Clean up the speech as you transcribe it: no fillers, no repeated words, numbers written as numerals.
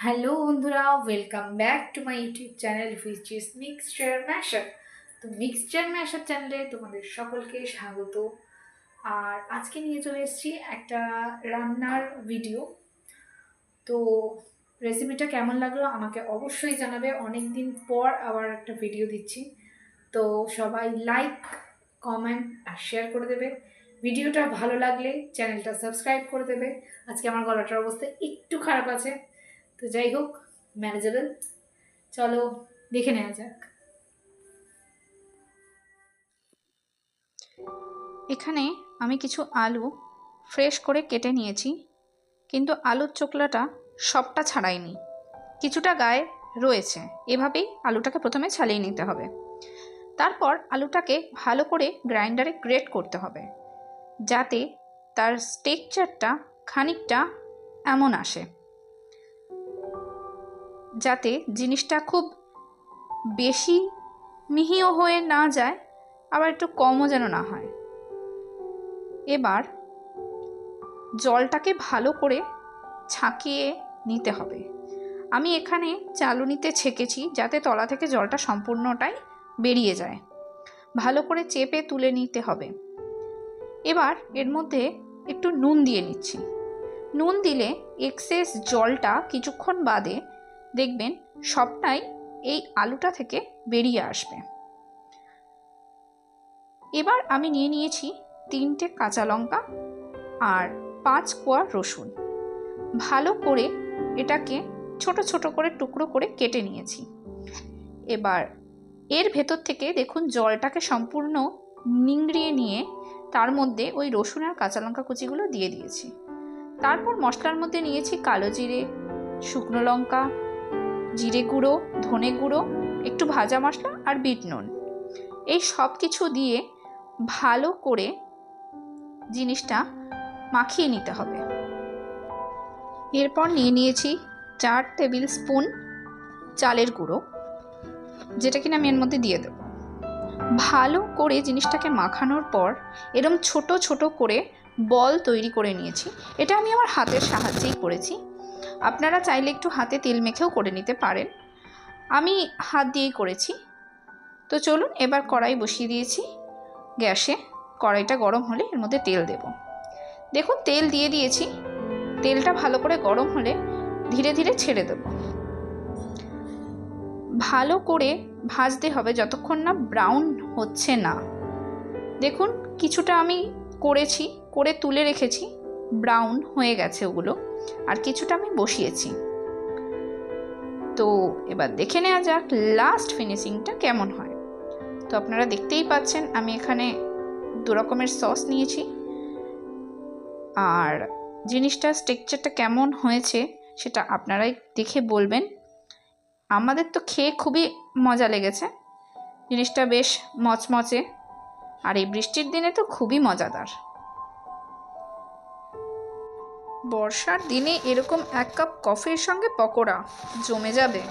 Hello বন্ধুরা, welcome back to my YouTube channel which is mixture masher. তো mixture ম্যাশার চ্যানেলে তোমাদের সকলকে স্বাগত। আর আজকে নিয়ে চলে এসেছি একটা রান্নার ভিডিও। তো রেসিপিটা কেমন লাগলো আমাকে অবশ্যই জানাবে। অনেক দিন পর আবার একটা ভিডিও দিচ্ছি, তো সবাই লাইক, কমেন্ট আর শেয়ার করে দেবে। ভিডিওটা ভালো লাগলে চ্যানেলটা সাবস্ক্রাইব করে দেবে। আজকে আমার গলাটার অবস্থা একটু খারাপ আছে, তো যাই হোক, ম্যানেজেবল। চলো দেখে নেওয়া যাক। এখানে আমি কিছু আলু ফ্রেশ করে কেটে নিয়েছি, কিন্তু আলুর চোকলাটা সবটা ছাড়াইনি, কিছুটা গায়ে রয়েছে। এভাবেই আলুটাকে প্রথমে ছালিয়ে নিতে হবে। তারপর আলুটাকে ভালো করে গ্রাইন্ডারে গ্রেট করতে হবে, যাতে তার টেক্সচারটা খানিকটা এমন আসে, যাতে জিনিসটা খুব বেশি মিহিও হয়ে না যায়, আবার একটু কমও যেন না হয়। এবার জলটাকে ভালো করে ছাঁকিয়ে নিতে হবে। আমি এখানে চালুনিতে ছেঁকেছি, যাতে তলা থেকে জলটা সম্পূর্ণটাই বেরিয়ে যায়। ভালো করে চেপে তুলে নিতে হবে। এবার এর মধ্যে একটু নুন দিয়ে নিচ্ছি। নুন দিলে এক্সেস জলটা কিছুক্ষণ বাদে দেখবেন সবটাই এই আলুটা থেকে বেরিয়ে আসবে। এবার আমি নিয়ে নিয়েছি 3টে কাঁচা লঙ্কা আর 5 কোয়া রসুন। ভালো করে এটাকে ছোট ছোট করে টুকরো করে কেটে নিয়েছি। এবার এর ভেতর থেকে দেখুন জলটাকে সম্পূর্ণ নিংড়িয়ে নিয়ে তার মধ্যে ওই রসুন আর কাঁচা লঙ্কা কুচিগুলো দিয়ে দিয়েছি। তারপর মশলার মধ্যে নিয়েছি কালো জিরে, শুকনো লঙ্কা, জিরে গুঁড়ো, ধনে গুঁড়ো, একটু ভাজা মশলা আর বিট নুন। এই সব কিছু দিয়ে ভালো করে জিনিসটা মাখিয়ে নিতে হবে। এরপর নিয়ে নিয়েছি 4 টেবিল স্পুন চালের গুঁড়ো, যেটা কিনা আমি এর মধ্যে দিয়ে দেব। ভালো করে জিনিসটাকে মাখানোর পর এরকম ছোট ছোট করে বল তৈরি করে নিয়েছি। এটা আমি আমার হাতের সাহায্যেই করেছি, আপনারা চাইলে একটু হাতে তেল মেখেও করে নিতে পারেন। আমি হাত দিয়েই করেছি। তো চলুন, এবার কড়াই বসিয়ে দিয়েছি গ্যাসে। কড়াইটা গরম হলে এর মধ্যে তেল দেব। দেখুন তেল দিয়ে দিয়েছি। তেলটা ভালো করে গরম হলে ধীরে ধীরে ছেড়ে দেব। ভালো করে ভাজতে হবে যতক্ষণ না ব্রাউন হচ্ছে না। দেখুন কিছুটা আমি করে তুলে রেখেছি, ব্রাউন হয়ে গেছে ওগুলো, আর কিছুটা আমি বসিয়েছি। তো এবার দেখে নেওয়া যাক লাস্ট ফিনিশিংটা কেমন হয়। তো আপনারা দেখতেই পাচ্ছেন আমি এখানে 2 রকমের সস নিয়েছি, আর জিনিসটার টেক্সচারটা কেমন হয়েছে সেটা আপনারাই দেখে বলবেন। আমাদের তো খেয়ে খুবই মজা লেগেছে, জিনিসটা বেশ মচমচে, আর এই বৃষ্টির দিনে তো খুবই মজাদার। বর্ষার দিনে এরকম 1 কাপ কফির সঙ্গে পকোড়া জমে যাবে।